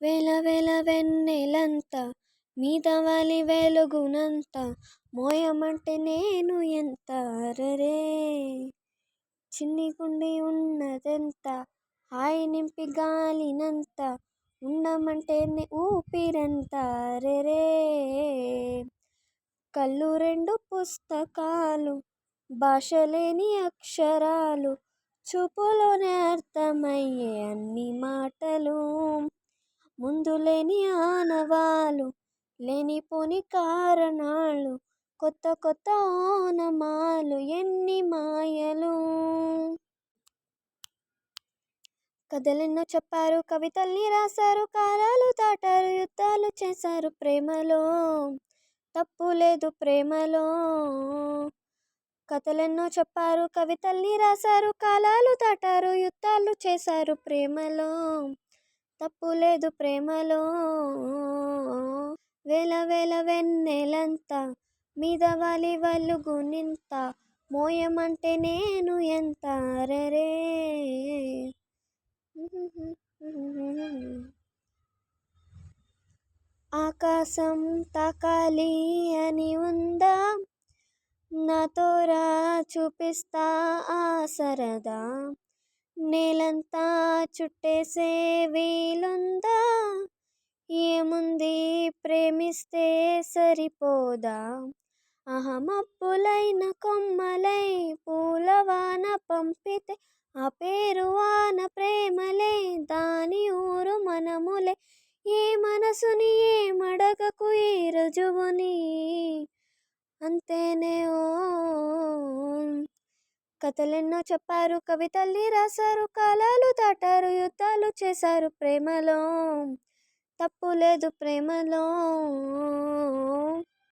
వేల వేల వెన్నెలంత మీద వాలి వెలుగునంత మోయమంటే నేను ఎంత అరరే చిన్ని గుండి ఉన్నదెంత హాయి నింపి గాలినంత ఉండమంటే ఊపిరంత అరరే కళ్ళు రెండు పుస్తకాలు భాష లేని అక్షరాలు చూపులోనే అర్థమయ్యే అన్ని మాటలు ముందు లేని ఆనవాలు లేనిపోని కారణాలు కొత్త కొత్త ఓనమాలు ఎన్ని మాయలు. కథలెన్నో చెప్పారు, కవితల్ని రాశారు, కాలాలు దాటారు, యుద్ధాలు చేశారు ప్రేమలో, తప్పు లేదు ప్రేమలో. కథలెన్నో చెప్పారు, కవితల్ని రాశారు, కాలాలు దాటారు, యుద్ధాలు చేశారు ప్రేమలో, తప్పు లేదు ప్రేమలో. వేల వేల వెన్నెలంత మీద వాలి వెలుగునింత మోయమంటే నేను ఎంత అరరే. ఆకాశం తాకాలి అని ఉందా, నాతోరా చూపిస్తా ఆ సరదా, నేలంతా చుట్టేసే వీలుందా, ఏముంది ప్రేమిస్తే సరిపోదా, అహమప్పులైన కొమ్మలై పూలవాన పంపితే ఆ పేరు వాన ప్రేమలే, దాని ఊరు మనములే, ఏ మనసుని ఏ మడగకు ఈ రుజువుని అంతేనే ఓ. కథలెన్నో చెప్పారు, కవితల్ని రాశారు, కాలాలు దాటారు, యుద్ధాలు చేశారు ప్రేమలో, తప్పు లేదు ప్రేమలో.